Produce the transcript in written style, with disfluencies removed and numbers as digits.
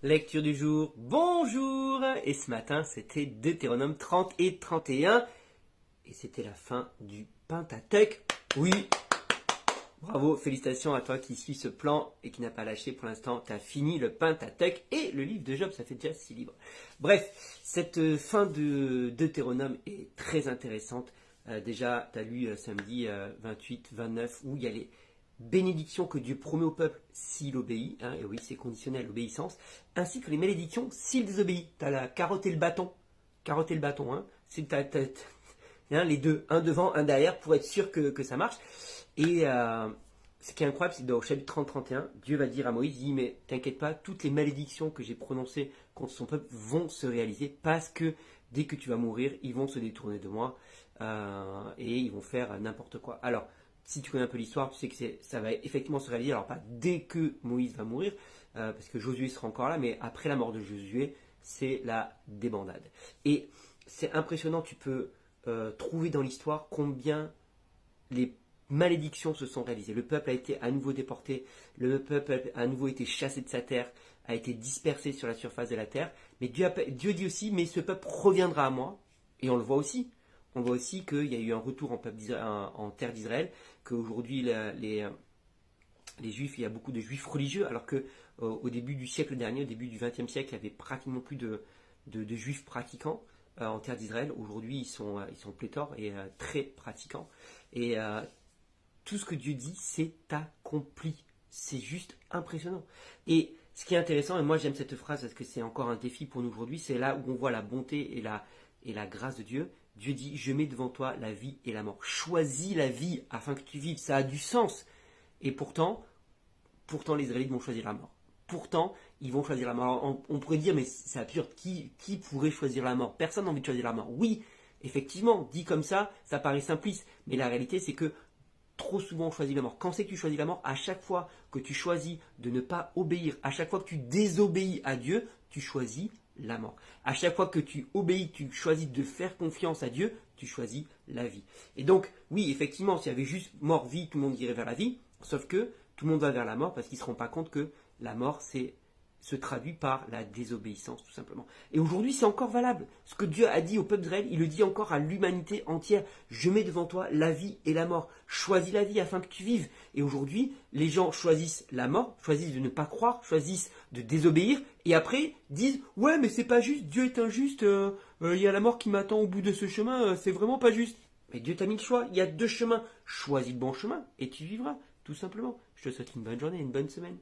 Lecture du jour, bonjour. Et ce matin, c'était Deutéronome 30 et 31. Et c'était la fin du Pentateuque. Oui, bravo, félicitations à toi qui suis ce plan et qui n'a pas lâché pour l'instant. Tu as fini le Pentateuque et le livre de Job, ça fait déjà 6 livres. Bref, cette fin de Deutéronome est très intéressante. Déjà, tu as lu samedi 28, 29, où il y a les bénédictions que Dieu promet au peuple s'il obéit, hein, et oui, c'est conditionnel, l'obéissance, ainsi que les malédictions s'il désobéit. Tu as la carotte et le bâton. Carotte et le bâton, hein. Les deux, un devant, un derrière, pour être sûr que ça marche. Et ce qui est incroyable, c'est que dans le chapitre 30-31, Dieu va dire à Moïse, il dit, mais t'inquiète pas, toutes les malédictions que j'ai prononcées contre son peuple vont se réaliser, parce que dès que tu vas mourir, ils vont se détourner de moi, et ils vont faire n'importe quoi. Alors, si tu connais un peu l'histoire, tu sais que ça va effectivement se réaliser. Alors pas dès que Moïse va mourir, parce que Josué sera encore là, mais après la mort de Josué, c'est la débandade. Et c'est impressionnant, tu peux trouver dans l'histoire combien les malédictions se sont réalisées. Le peuple a été à nouveau déporté, le peuple a à nouveau été chassé de sa terre, a été dispersé sur la surface de la terre. Mais Dieu dit aussi, mais ce peuple reviendra à moi, et on le voit aussi. On voit aussi qu'il y a eu un retour en terre d'Israël, qu'aujourd'hui les Juifs, il y a beaucoup de Juifs religieux, alors qu'au début du siècle dernier, au début du XXe siècle, il n'y avait pratiquement plus de Juifs pratiquants en terre d'Israël. Aujourd'hui, ils sont pléthores et très pratiquants. Et tout ce que Dieu dit, c'est accompli. C'est juste impressionnant. Et ce qui est intéressant, et moi j'aime cette phrase parce que c'est encore un défi pour nous aujourd'hui, c'est là où on voit la bonté et la grâce de Dieu. Dieu dit, je mets devant toi la vie et la mort. Choisis la vie afin que tu vives. Ça a du sens. Et pourtant les Israélites vont choisir la mort. Pourtant, ils vont choisir la mort. Alors, on pourrait dire, mais c'est absurde. Qui pourrait choisir la mort? Personne n'a envie de choisir la mort. Oui, effectivement, dit comme ça paraît simpliste. Mais la réalité, c'est que trop souvent on choisit la mort. Quand c'est que tu choisis la mort? À chaque fois que tu choisis de ne pas obéir, à chaque fois que tu désobéis à Dieu, tu choisis la mort. À chaque fois que tu obéis, tu choisis de faire confiance à Dieu, tu choisis la vie. Et donc, oui, effectivement, s'il y avait juste mort-vie, tout le monde irait vers la vie, sauf que tout le monde va vers la mort parce qu'ils ne se rendent pas compte que la mort, se traduit par la désobéissance, tout simplement. Et aujourd'hui, c'est encore valable. Ce que Dieu a dit au peuple d'Israël, il le dit encore à l'humanité entière. Je mets devant toi la vie et la mort. Choisis la vie afin que tu vives. Et aujourd'hui, les gens choisissent la mort, choisissent de ne pas croire, choisissent de désobéir, et après disent, ouais, mais c'est pas juste, Dieu est injuste, il y a la mort qui m'attend au bout de ce chemin, c'est vraiment pas juste. Mais Dieu t'a mis le choix, il y a deux chemins. Choisis le bon chemin et tu vivras, tout simplement. Je te souhaite une bonne journée, une bonne semaine.